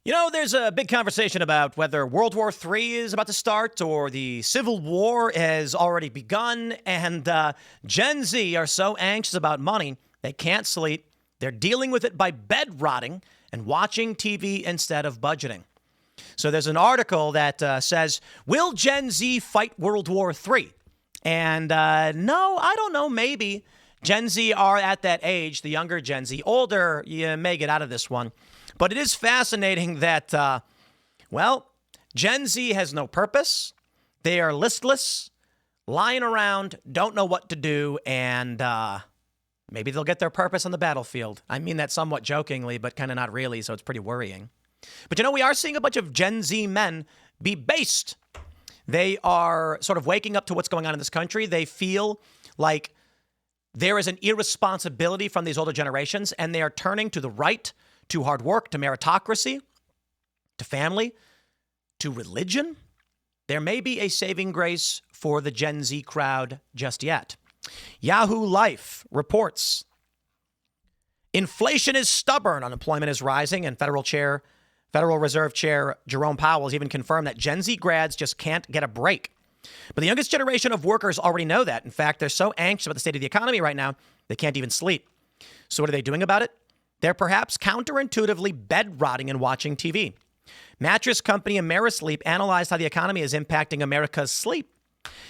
You know, there's a big conversation about whether World War III is about to start or the Civil War has already begun. And Gen Z are so anxious about money, they can't sleep. They're dealing with it by bed rotting and watching TV instead of budgeting. So there's an article that says, will Gen Z fight World War III? And no, I don't know, maybe. Gen Z are at that age, the younger Gen Z. Older, you may get out of this one. But it is fascinating that, Gen Z has no purpose. They are listless, lying around, don't know what to do, and maybe they'll get their purpose on the battlefield. I mean that somewhat jokingly, but kind of not really, so it's pretty worrying. But, we are seeing a bunch of Gen Z men be based. They are sort of waking up to what's going on in this country. They feel like there is an irresponsibility from these older generations, and they are turning to the right, to hard work, to meritocracy, to family, to religion. There may be a saving grace for the Gen Z crowd just yet. Yahoo Life reports inflation is stubborn, unemployment is rising, and Federal Reserve Chair Jerome Powell has even confirmed that Gen Z grads just can't get a break. But the youngest generation of workers already know that. In fact, they're so anxious about the state of the economy right now, they can't even sleep. So what are they doing about it? They're perhaps counterintuitively bed rotting and watching TV. Mattress company Amerisleep analyzed how the economy is impacting America's sleep.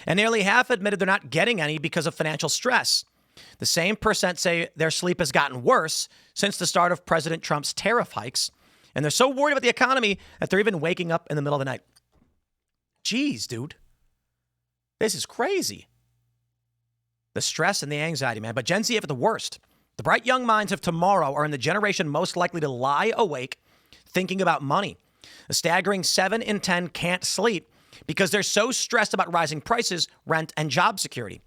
And nearly half admitted they're not getting any because of financial stress. The same percent say their sleep has gotten worse since the start of President Trump's tariff hikes. And they're so worried about the economy that they're even waking up in the middle of the night. Jeez, dude. This is crazy. The stress and the anxiety, man. But Gen Z have it the worst. The bright young minds of tomorrow are in the generation most likely to lie awake thinking about money. A staggering 7 in 10 can't sleep because they're so stressed about rising prices, rent, and job security.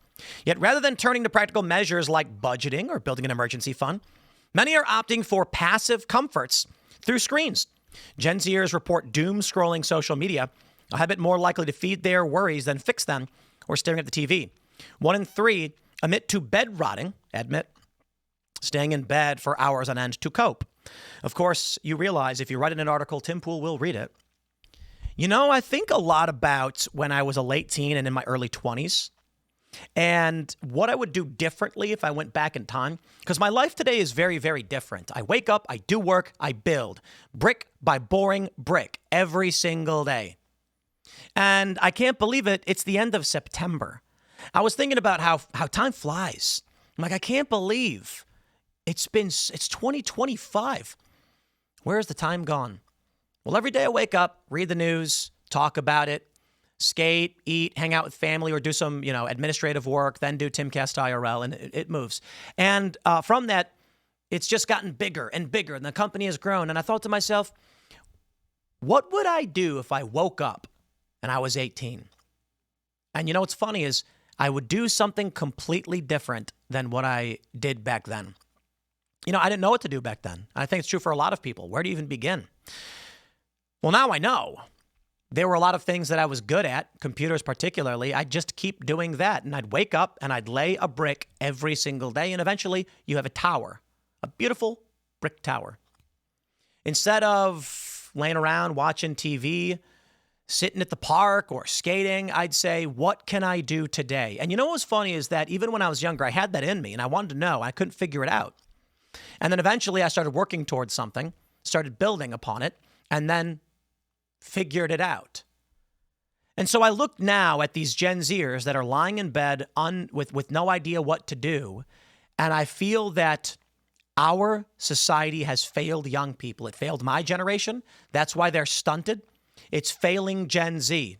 Yet rather than turning to practical measures like budgeting or building an emergency fund, many are opting for passive comforts through screens. Gen Zers report doom scrolling social media, a habit more likely to feed their worries than fix them, or staring at the TV. 1 in 3 admit to bed rotting, staying in bed for hours on end to cope. Of course, you realize if you write in an article, Tim Pool will read it. I think a lot about when I was a late teen and in my early 20s and what I would do differently if I went back in time. Because my life today is very, very different. I wake up, I do work, I build brick by boring brick every single day. And I can't believe it. It's the end of September. I was thinking about how time flies. I'm like, I can't believe it's 2025. Where's the time gone? Well, every day I wake up, read the news, talk about it, skate, eat, hang out with family, or do some, administrative work, then do Timcast IRL, and it moves. And from that, it's just gotten bigger and bigger, and the company has grown. And I thought to myself, what would I do if I woke up and I was 18? And what's funny is I would do something completely different than what I did back then. I didn't know what to do back then. I think it's true for a lot of people. Where do you even begin? Well, now I know. There were a lot of things that I was good at, computers particularly. I'd just keep doing that. And I'd wake up and I'd lay a brick every single day. And eventually you have a tower, a beautiful brick tower. Instead of laying around watching TV, sitting at the park or skating, I'd say, what can I do today? And what was funny is that even when I was younger, I had that in me and I wanted to know. I couldn't figure it out. And then eventually I started working towards something, started building upon it, and then figured it out. And so I look now at these Gen Zers that are lying in bed with no idea what to do, and I feel that our society has failed young people. It failed my generation. That's why they're stunted. It's failing Gen Z.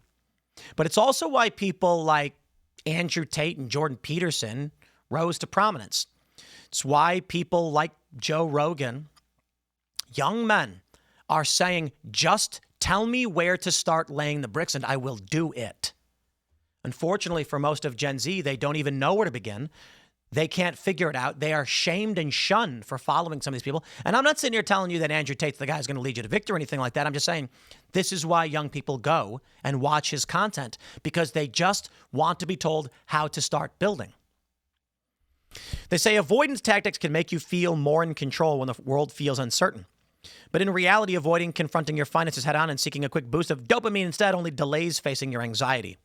But it's also why people like Andrew Tate and Jordan Peterson rose to prominence. It's why people like Joe Rogan, young men, are saying, just tell me where to start laying the bricks and I will do it. Unfortunately, for most of Gen Z, they don't even know where to begin. They can't figure it out. They are shamed and shunned for following some of these people. And I'm not sitting here telling you that Andrew Tate's the guy who's going to lead you to victory or anything like that. I'm just saying this is why young people go and watch his content, because they just want to be told how to start building. They say avoidance tactics can make you feel more in control when the world feels uncertain. But in reality, avoiding confronting your finances head on and seeking a quick boost of dopamine instead only delays facing your anxiety.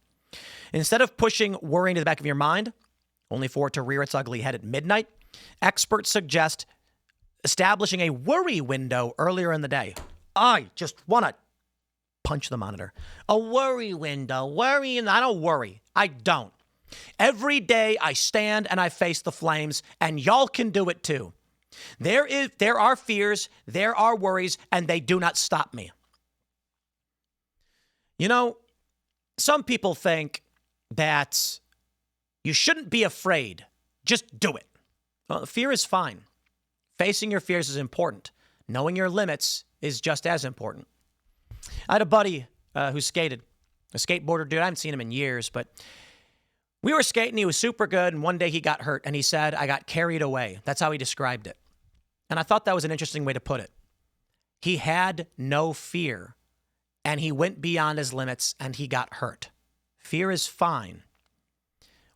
Instead of pushing worry into the back of your mind, only for it to rear its ugly head at midnight, experts suggest establishing a worry window earlier in the day. I just want to punch the monitor. A worry window. Worrying. I don't worry. I don't. Every day I stand and I face the flames, and y'all can do it too. There are fears, there are worries, and they do not stop me. You know, some people think that you shouldn't be afraid. Just do it. Well, fear is fine. Facing your fears is important. Knowing your limits is just as important. I had a buddy who skated, a skateboarder dude. I haven't seen him in years, but we were skating. He was super good, and one day he got hurt, and he said, I got carried away. That's how he described it. And I thought that was an interesting way to put it. He had no fear, and he went beyond his limits, and he got hurt. Fear is fine.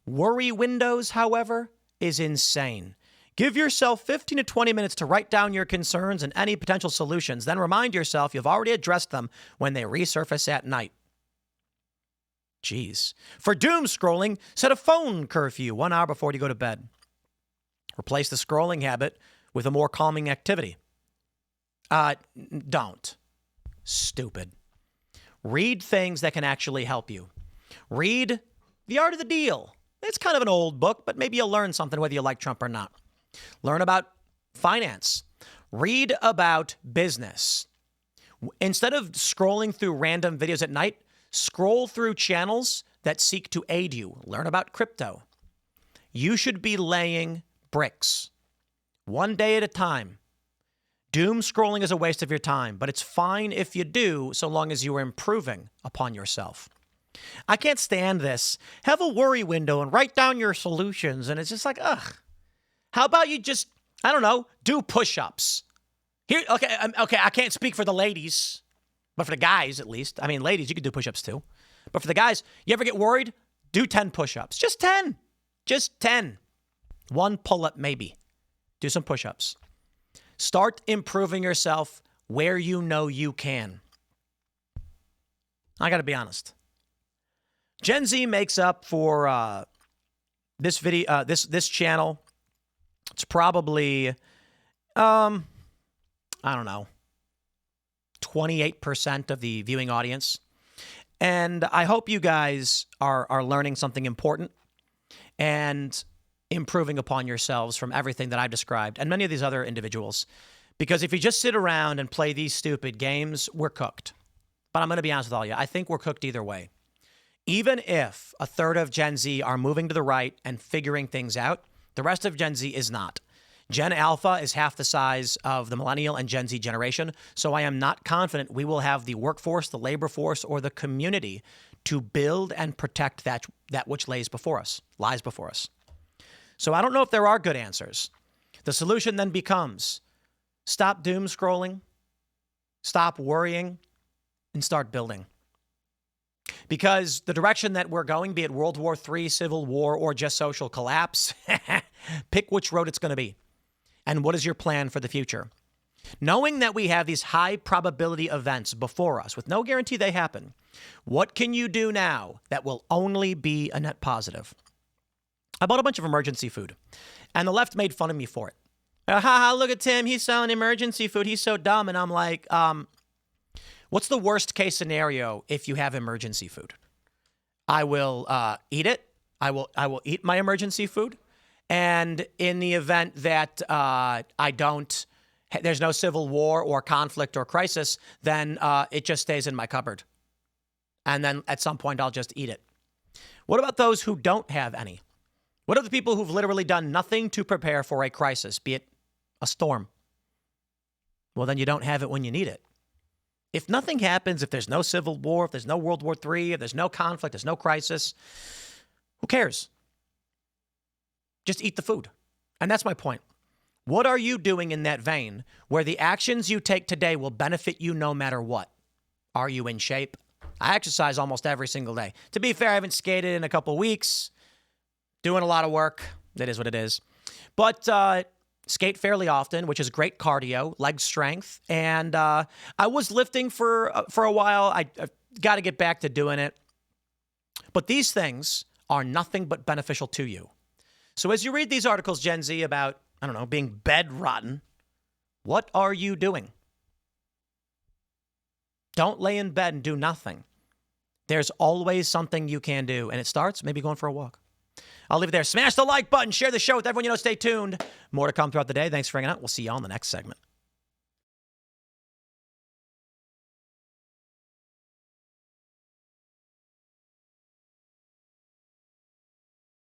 Worry windows, however, is insane. Give yourself 15 to 20 minutes to write down your concerns and any potential solutions. Then remind yourself you've already addressed them when they resurface at night. Jeez. For doom scrolling, set a phone curfew 1 hour before you go to bed. Replace the scrolling habit with a more calming activity. Don't. Stupid. Read things that can actually help you. Read The Art of the Deal. It's kind of an old book, but maybe you'll learn something whether you like Trump or not. Learn about finance. Read about business. Instead of scrolling through random videos at night, scroll through channels that seek to aid you. Learn about crypto. You should be laying bricks, one day at a time. Doom scrolling is a waste of your time, but it's fine if you do, so long as you are improving upon yourself. I can't stand this. Have a worry window and write down your solutions, and it's just like, ugh. How about you just, I don't know, do push-ups? Here, okay, I can't speak for the ladies, but for the guys at least. I mean, ladies, you can do push-ups too. But for the guys, you ever get worried? Do 10 push-ups. Just 10. Just 10. One pull-up maybe. Do some push-ups. Start improving yourself where you know you can. I got to be honest. Gen Z makes up for this video, this channel. It's probably, I don't know, 28% of the viewing audience. And I hope you guys are learning something important and improving upon yourselves from everything that I've described and many of these other individuals. Because if you just sit around and play these stupid games, we're cooked. But I'm going to be honest with all of you. I think we're cooked either way. Even if a third of Gen Z are moving to the right and figuring things out, the rest of Gen Z is not. Gen Alpha is half the size of the Millennial and Gen Z generation, so I am not confident we will have the workforce, the labor force, or the community to build and protect that which lies before us. So I don't know if there are good answers. The solution then becomes stop doom scrolling, stop worrying, and start building. Because the direction that we're going, be it World War III, Civil War, or just social collapse, pick which road it's going to be. And what is your plan for the future? Knowing that we have these high probability events before us, with no guarantee they happen, what can you do now that will only be a net positive? I bought a bunch of emergency food, and the left made fun of me for it. Look at Tim, he's selling emergency food, he's so dumb. And I'm like, what's the worst case scenario if you have emergency food? I will eat it. I will eat my emergency food. And in the event that there's no civil war or conflict or crisis, then it just stays in my cupboard. And then at some point, I'll just eat it. What about those who don't have any? What are the people who've literally done nothing to prepare for a crisis, be it a storm? Well, then you don't have it when you need it. If nothing happens, if there's no civil war, if there's no World War III, if there's no conflict, there's no crisis, who cares? Just eat the food. And that's my point. What are you doing in that vein where the actions you take today will benefit you no matter what? Are you in shape? I exercise almost every single day. To be fair, I haven't skated in a couple weeks. Doing a lot of work. That is what it is. But skate fairly often, which is great cardio, leg strength. And I was lifting for a while. I've got to get back to doing it. But these things are nothing but beneficial to you. So as you read these articles, Gen Z, about, I don't know, being bedrotten, what are you doing? Don't lay in bed and do nothing. There's always something you can do, and it starts maybe going for a walk. I'll leave it there. Smash the like button. Share the show with everyone you know. Stay tuned. More to come throughout the day. Thanks for hanging out. We'll see you on the next segment.